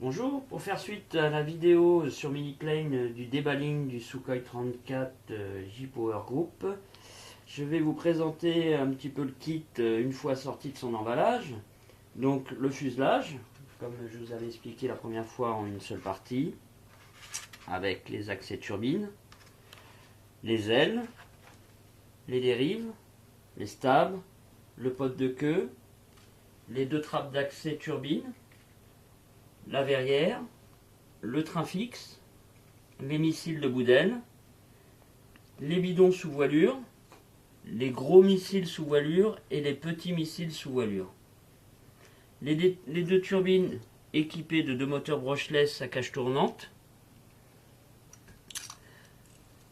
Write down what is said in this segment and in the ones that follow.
Bonjour, pour faire suite à la vidéo sur Miniplane du déballing du Sukhoi 34 J-Power Group, je vais vous présenter un petit peu le kit une fois sorti de son emballage. Donc le fuselage, comme je vous avais expliqué la première fois en une seule partie, avec les accès turbine, les ailes, les dérives, les stabs, le pod de queue, les deux trappes d'accès turbine, la verrière, le train fixe, les missiles de bout d'aile, les bidons sous voilure, les gros missiles sous voilure et les petits missiles sous voilure. Les deux turbines équipées de deux moteurs brushless à cage tournante,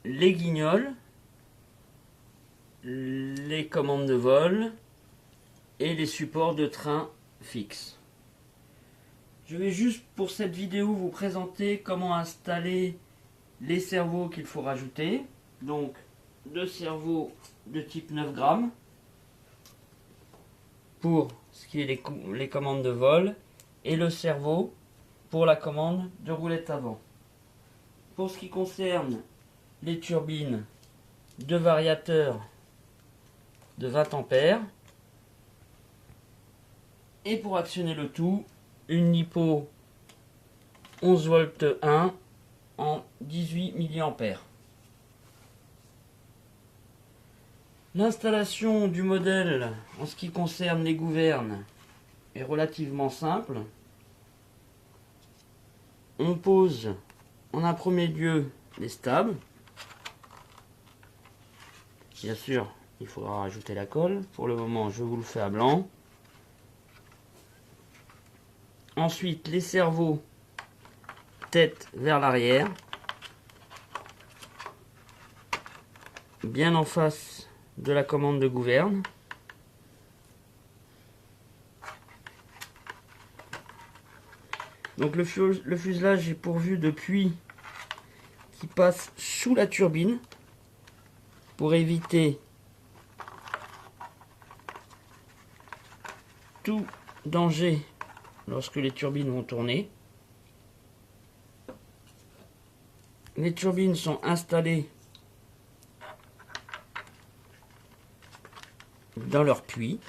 les guignols, les commandes de vol et les supports de train fixe. Je vais juste pour cette vidéo vous présenter comment installer les servos qu'il faut rajouter. Donc deux servos de type 9 grammes pour ce qui est les commandes de vol et le servo pour la commande de roulette avant. Pour ce qui concerne les turbines, deux variateurs de 20 ampères et pour actionner le tout, une LiPo 11 volts 1 en 18 mA. L'installation du modèle en ce qui concerne les gouvernes est relativement simple. On pose en un premier lieu les stabs. Bien sûr, il faudra rajouter la colle. Pour le moment, je vous le fais à blanc. Ensuite, les servos tête vers l'arrière, bien en face de la commande de gouverne. Donc le fuselage est pourvu de puits qui passent sous la turbine pour éviter tout danger lorsque les turbines vont tourner. Les turbines sont installées dans leur puits.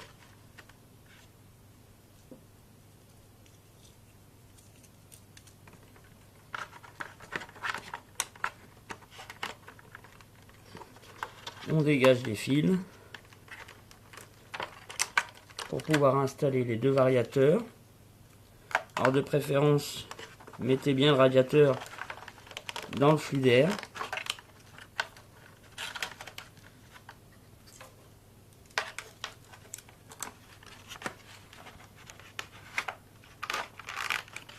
On dégage les fils pour pouvoir installer les deux variateurs. Alors de préférence, mettez bien le radiateur dans le flux d'air.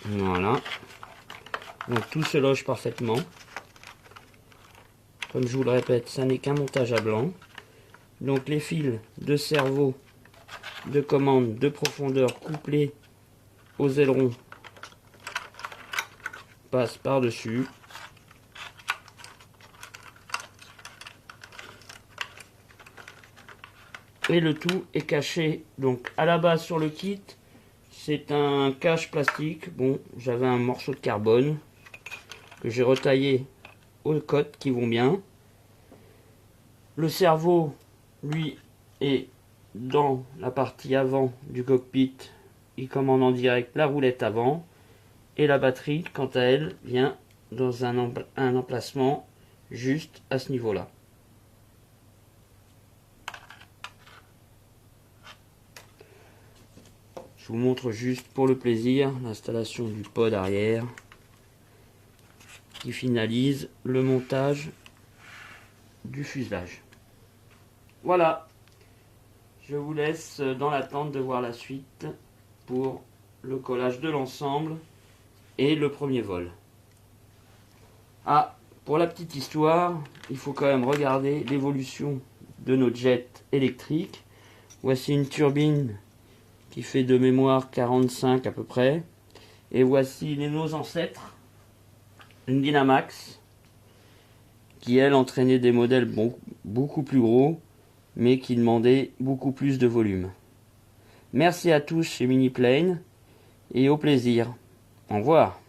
Voilà. Donc tout se loge parfaitement. Comme je vous le répète, ça n'est qu'un montage à blanc. Donc les fils de servo de commande de profondeur couplés aux ailerons passent par-dessus. Et le tout est caché. Donc à la base sur le kit, c'est un cache plastique. Bon, j'avais un morceau de carbone que j'ai retaillé aux côtes qui vont bien. Le servo, lui, est dans la partie avant du cockpit. Il commande en direct la roulette avant. Et la batterie, quant à elle, vient dans un emplacement juste à ce niveau-là. Je vous montre juste pour le plaisir l'installation du pod arrière qui finalise le montage du fuselage. Voilà, je vous laisse dans l'attente de voir la suite pour le collage de l'ensemble et le premier vol. Ah, pour la petite histoire, il faut quand même regarder l'évolution de nos jets électriques. Voici une turbine qui fait de mémoire 45 à peu près. Et voici nos ancêtres, une Dynamax, qui elle entraînait des modèles beaucoup plus gros, mais qui demandaient beaucoup plus de volume. Merci à tous chez Miniplane, et au plaisir. Au revoir.